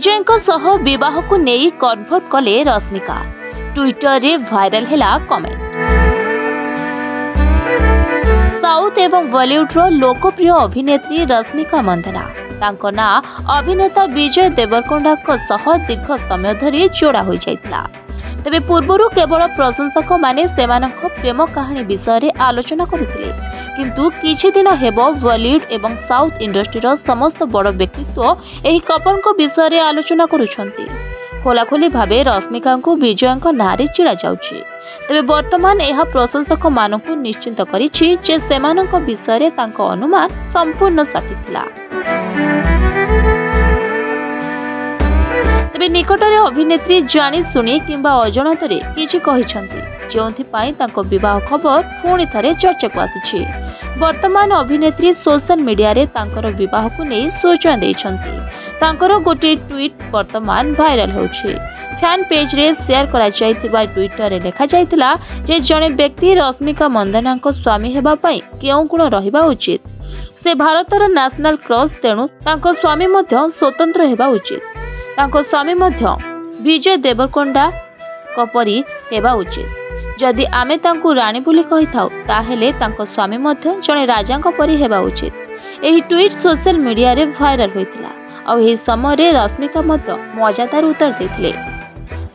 विजय विवाह को नहीं कन्फर्म कले रश्मिका। ट्विटर रे भाइराल हैला कमेंट। साउथ एवं बॉलीवुड रो लोकप्रिय अभिनेत्री रश्मिका मंदाना तांको ना अभिनेता विजय देवरकोंडा सह दीर्घ समय धरी जोड़ा हो जाइतिला। तबे पूर्वरु केवल प्रशंसक माने सेमानक प्रेम कहानी विषय रे आलोचना करुथिले, किंतु किछि दिन हेबो बॉलीवुड एवं साउथ इंडस्ट्री रो समस्त बड़ व्यक्तित्व एही कपल को विषय रे आलोचना करुछंती। खोलाखोली भावे रश्मिका को विजय नारे चिड़ा जाउछि। तबे वर्तमान यह प्रशंसक मानकु निश्चिंत करिछि जे सेमानक विषय रे तांको अनुमान संपूर्ण सठिक थिला। तबे निकटरे अभिनेत्री जानी सुनी किंबा अजणतरे किछि कहिछंती, जोंथि पई तांको विवाह खबर पुणी थरे चर्चा को आसीछि। वर्तमान अभिनेत्री सोशल मीडिया रे तांकर विवाह को नै सूचना दैछंती। तांकर गोटे ट्वीट वर्तमान भाइराल होछि। फैन पेज रे शेयर करा जायतिबा ट्विटर रे लिखा जायतिला जे जणे व्यक्ति रश्मिका मंदाना को स्वामी हेबा पई केउ गुण रहिबा उचित। से भारतर नेशनल क्रॉस, तेणु तांको स्वामी मध्य स्वतंत्र हेबा उचित। तांको स्वामी मध्य विजय देवरकोंडा कपरी हेबा उचित। जदि आमे तांको रानी बोली कहि थाउ ताहेले तांको स्वामी मध्य जणे राजा परी हेबा उचित। एही ट्वीट सोशल मीडिया रे भाइराल होइतिला। आ एही समय रे रश्मिका मध्य मजादार उत्तर देथिले।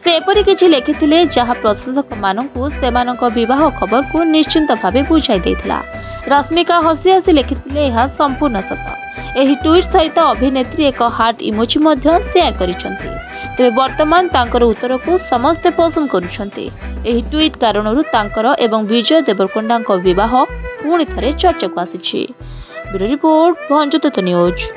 से एपरि किछि लेखिथिले जहा प्रशंसक मानकु सेमानक विवाह खबर को निश्चिंत भावे बुझाई देथिला। रश्मिका हसी हसी लेखिथिले यह संपूर्ण सत। एही ट्वीट सहित अभिनेत्री एक हार्ट इमोजी मध्य शेयर करिसंती। तेबे वर्तमान तांकर उत्तर को समस्त पसंद करुछंती। एही ट्वीट कारणरू तांकर एवं विजय देवरकोंडा विवाह पुणी थरे चर्चा को आसीछि। Bureau report Bhanjatattva news.